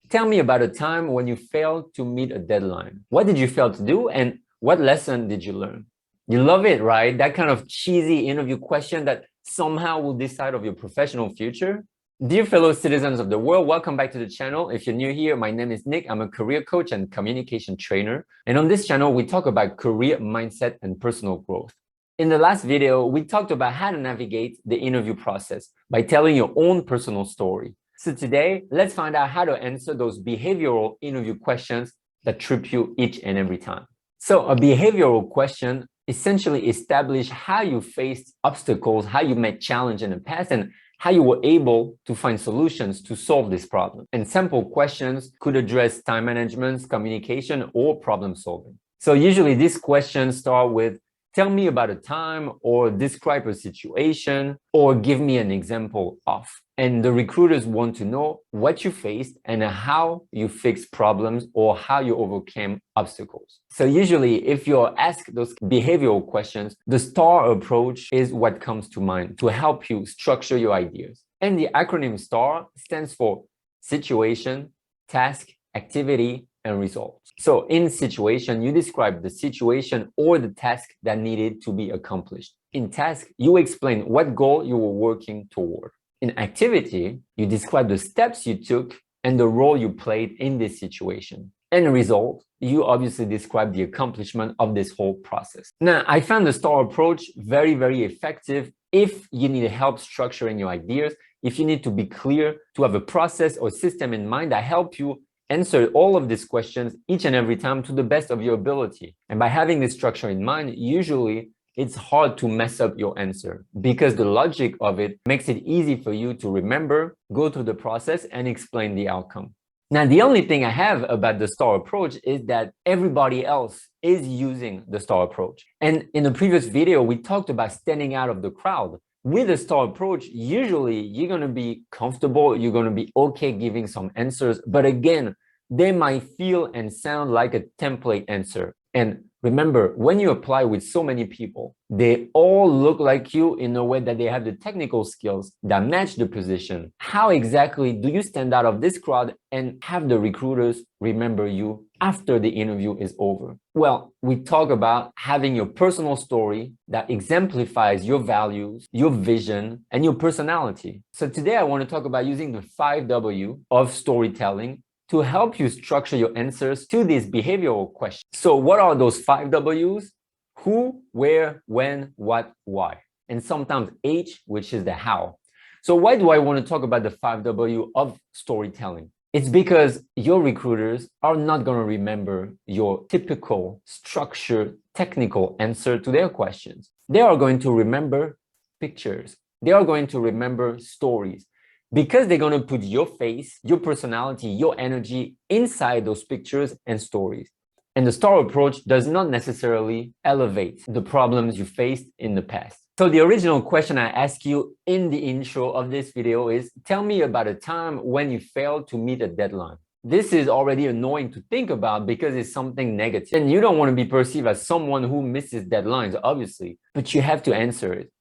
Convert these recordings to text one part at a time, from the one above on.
Tell me about a time when you failed to meet a deadline. What did you fail to do and what lesson did you learn? You love it, right? That kind of cheesy interview question that somehow will decide of your professional future. Dear fellow citizens of the world, welcome back to the channel. If you're new here, my name is Nick. I'm a career coach and communication trainer. And on this channel, we talk about career mindset and personal growth. In the last video, we talked about how to navigate the interview process by telling your own personal story. So today, let's find out how to answer those behavioral interview questions that trip you each and every time. So a behavioral question essentially establishes how you faced obstacles, how you met challenge in the past, and how you were able to find solutions to solve this problem. And sample questions could address time management, communication, or problem solving. So usually these questions start with, tell me about a time, or describe a situation, or give me an example of. And the recruiters want to know what you faced and how you fixed problems or how you overcame obstacles. So usually if you're asked those behavioral questions, the S.T.A.R approach is what comes to mind to help you structure your ideas. And the acronym S.T.A.R stands for situation, task, activity, and result. So in situation, you describe the situation or the task that needed to be accomplished. In task, you explain what goal you were working toward. In activity, you describe the steps you took and the role you played in this situation. And result, you obviously describe the accomplishment of this whole process. Now, I found the S.T.A.R approach very, very effective if you need help structuring your ideas, if you need to be clear, to have a process or system in mind that help you answer all of these questions each and every time to the best of your ability. And by having this structure in mind, usually it's hard to mess up your answer because the logic of it makes it easy for you to remember, go through the process, and explain the outcome. Now, the only thing I have about the S.T.A.R approach is that everybody else is using the S.T.A.R approach. And in the previous video, we talked about standing out of the crowd. With the S.T.A.R approach, usually you're going to be comfortable, you're going to be okay giving some answers, but again, they might feel and sound like a template answer. And remember, when you apply with so many people, they all look like you in a way that they have the technical skills that match the position. How exactly do you stand out of this crowd and have the recruiters remember you after the interview is over? Well, we talk about having your personal story that exemplifies your values, your vision, and your personality. So today I want to talk about using the 5W of storytelling to help you structure your answers to these behavioral questions. So what are those 5 W's? Who, where, when, what, why, and sometimes H, which is the how. So why do I want to talk about the 5 W of storytelling? It's because your recruiters are not going to remember your typical structured technical answer to their questions. They are going to remember pictures. They are going to remember stories, because they're going to put your face, your personality, your energy inside those pictures and stories. And the S.T.A.R approach does not necessarily elevate the problems you faced in the past. So the original question I asked you in the intro of this video is, tell me about a time when you failed to meet a deadline. This is already annoying to think about because it's something negative. And you don't want to be perceived as someone who misses deadlines, obviously, but you have to answer it.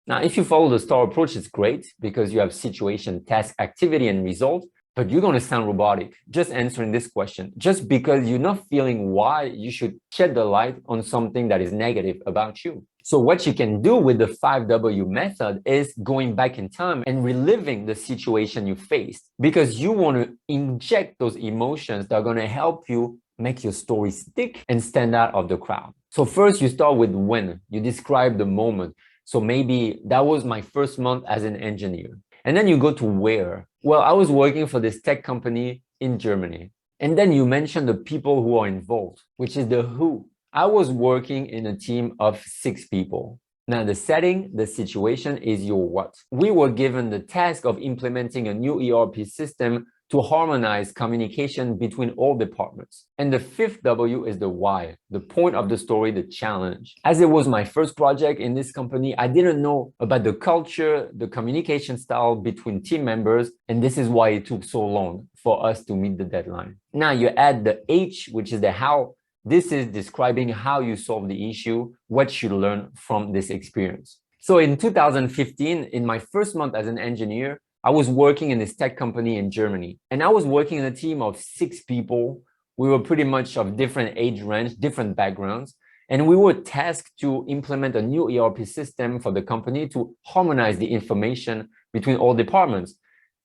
Now, if you follow the S.T.A.R approach, it's great because you have situation, task, activity, and result, but you're going to sound robotic just answering this question, just because you're not feeling why you should shed the light on something that is negative about you. So what you can do with the 5W method is going back in time and reliving the situation you faced, because you want to inject those emotions that are going to help you make your story stick and stand out of the crowd. So first you start with when. You describe the moment. So maybe that was my first month as an engineer. And then you go to where. Well, I was working for this tech company in Germany. And then you mention the people who are involved, which is the who. I was working in a team of 6 people. Now, the setting, the situation is your what. We were given the task of implementing a new ERP system to harmonize communication between all departments. And the 5th W is the why, the point of the story, the challenge. As it was my first project in this company, I didn't know about the culture, the communication style between team members, and this is why it took so long for us to meet the deadline. Now you add the H, which is the how. This is describing how you solve the issue, what you learn from this experience. So in 2015, in my first month as an engineer, I was working in this tech company in Germany, and I was working in a team of 6 people. We were pretty much of different age range, different backgrounds, and we were tasked to implement a new ERP system for the company to harmonize the information between all departments.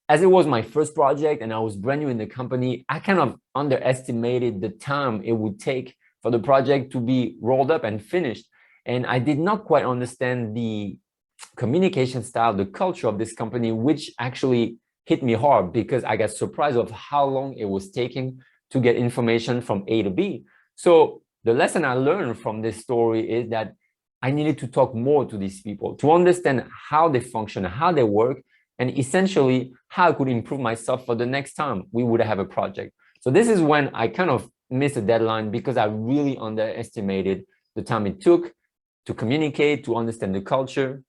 As it was my first project and I was brand new in the company, I kind of underestimated the time it would take for the project to be rolled up and finished. And I did not quite understand the communication style, the culture of this company, which actually hit me hard because I got surprised of how long it was taking to get information from A to B. So the lesson I learned from this story is that I needed to talk more to these people to understand how they function, how they work, and essentially how I could improve myself for the next time we would have a project. So this is when I kind of missed a deadline because I really underestimated the time it took to communicate, to understand the culture,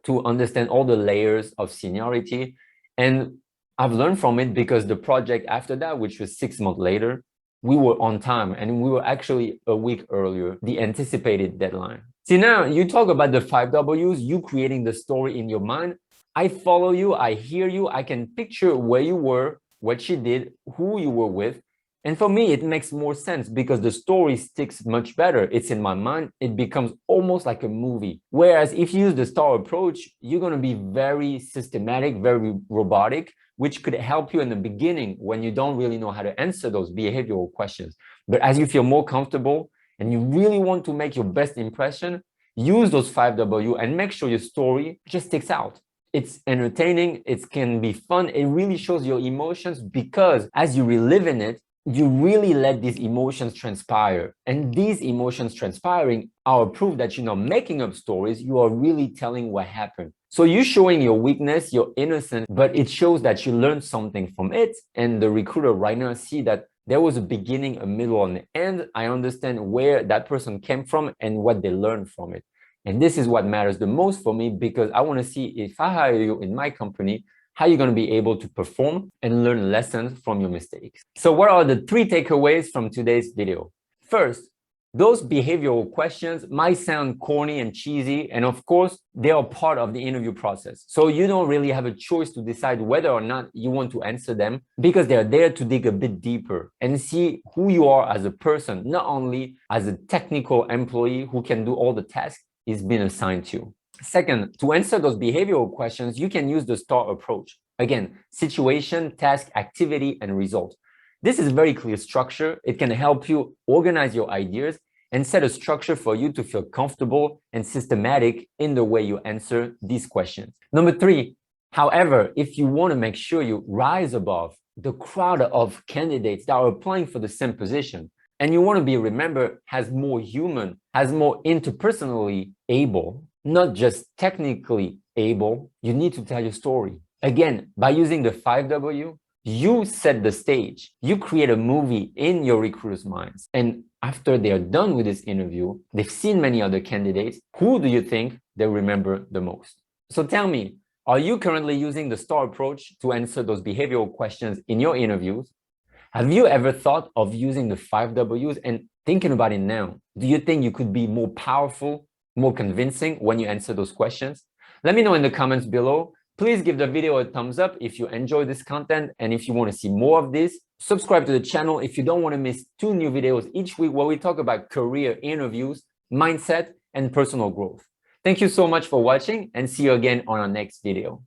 to understand all the layers of seniority. And I've learned from it because the project after that, which was 6 months later, we were on time and we were actually a week earlier, the anticipated deadline. See, now you talk about the 5 Ws, you creating the story in your mind. I follow you, I hear you, I can picture where you were, what you did, who you were with. And for me, it makes more sense because the story sticks much better. It's in my mind. It becomes almost like a movie. Whereas if you use the STAR approach, you're going to be very systematic, very robotic, which could help you in the beginning when you don't really know how to answer those behavioral questions. But as you feel more comfortable and you really want to make your best impression, use those 5 W and make sure your story just sticks out. It's entertaining, it can be fun, it really shows your emotions because as you relive in it, you really let these emotions transpire. And these emotions transpiring are proof that you're not making up stories, you are really telling what happened. So you're showing your weakness, your innocence, but it shows that you learned something from it. And the recruiter right now see that there was a beginning, a middle, and an end. I understand where that person came from and what they learned from it. And this is what matters the most for me because I want to see if I hire you in my company, how you're going to be able to perform and learn lessons from your mistakes. So what are the 3 takeaways from today's video? First, those behavioral questions might sound corny and cheesy, and of course, they are part of the interview process. So you don't really have a choice to decide whether or not you want to answer them because they're there to dig a bit deeper and see who you are as a person, not only as a technical employee who can do all the tasks he's been assigned to. Second, to answer those behavioral questions, you can use the STAR approach. Again, situation, task, activity, and result. This is very clear structure. It can help you organize your ideas and set a structure for you to feel comfortable and systematic in the way you answer these questions. Number 3, however, if you want to make sure you rise above the crowd of candidates that are applying for the same position, and you want to be remembered as more human, as more interpersonally able, not just technically able, you need to tell your story. Again, by using the 5 W, you set the stage. You create a movie in your recruiters' minds. And after they're done with this interview, they've seen many other candidates. Who do you think they remember the most? So tell me, are you currently using the STAR approach to answer those behavioral questions in your interviews? Have you ever thought of using the 5 Ws and thinking about it now? Do you think you could be more powerful, more convincing when you answer those questions? Let me know in the comments below. Please give the video a thumbs up if you enjoy this content, and if you want to see more of this, subscribe to the channel if you don't want to miss 2 new videos each week where we talk about career interviews, mindset, and personal growth. Thank you so much for watching and see you again on our next video.